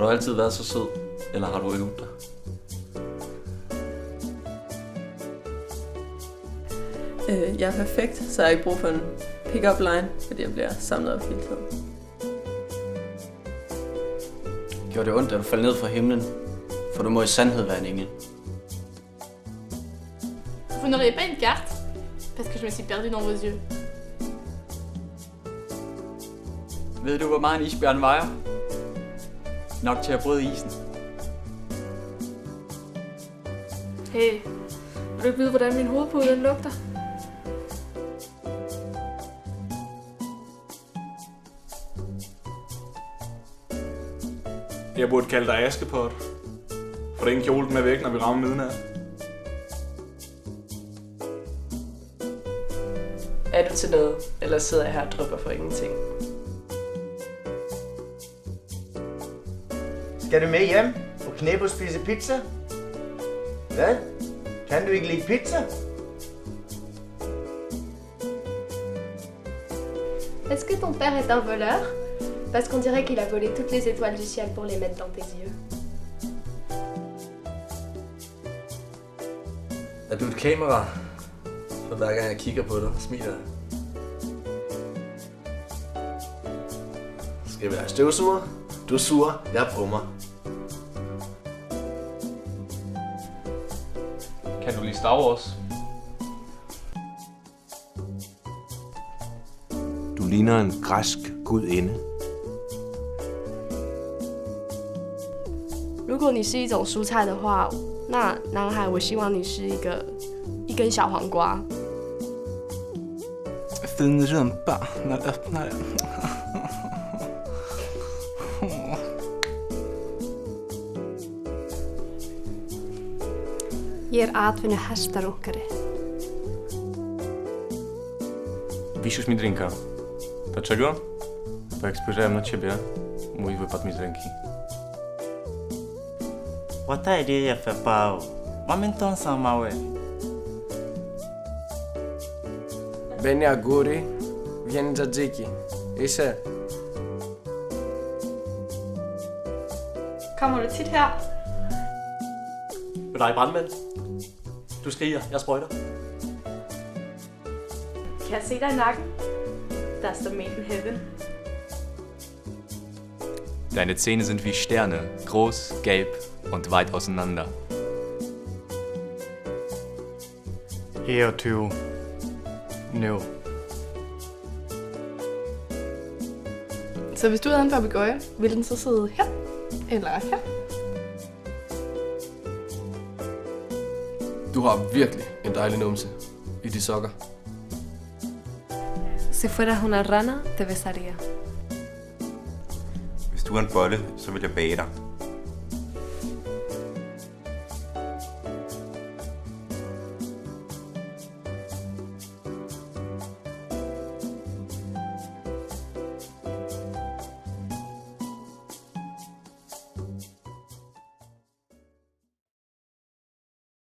du altid været så sød, eller har du øvet dig? Jeg er perfekt, så jeg har ikke brug for en pick-up line, fordi jeg bliver samlet op hele tiden. Gjorde det ondt, da du faldt ned fra himlen? For du må i sandhed være en engel. Vous n'auriez pas une carte? Parce que je me suis perdue dans vos yeux. Ved du, hvor meget en isbjørn vejer? Nok til at bryde isen. Hey, vil du ikke vide, hvordan min hovedpude den lugter? Jeg burde kalde dig Askepot. For den kjole den er væk, når vi rammer midnat. Er du til noget, eller sidder jeg her og drøber for ingenting? Skal du med hjem og knæppe og spise pizza? Hvad? Kan du ikke lide pizza? Est-ce que ton père est un voleur? Parce qu'on dirait qu'il a volé toutes les étoiles du ciel pour les mettre dans tes yeux. Er du et kamera? For hver gang jeg kigger på dig, smiler jeg. Skal vi have støvsuger? Du suger, jeg brummer. Kan du lide Star Wars? Du ligner en græsk gudinde. 如果你是一种蔬菜的话，那男孩，我希望你是一根小黄瓜。 Fin rumpa, när öppnar den. Ég er atvinnu hestarunkari. Wisisz mi drinka. Dlaczego? Bo jak spojrzałem na ciebie, mój wypadł mi z ręki. Wata idea ya fait pas. Momentan sama we. Beni aguri, vieni tzatziki. Især. Kommer du tit her? Vil dig brandmand? Du skriger, jeg sprøjter. Kan jeg se dig i nakken? Der står Made in Heaven. Deine Zähne sind wie Sterne, groß, gelb und weit auseinander. 21. Nu. Så hvis du havde en papegøje, ville den så sidde her? Eller her? Du har virkelig en dejlig numse i de sokker. Si fueras una rana, te besaría. Hvis du er en bolle, så vil jeg bage dig.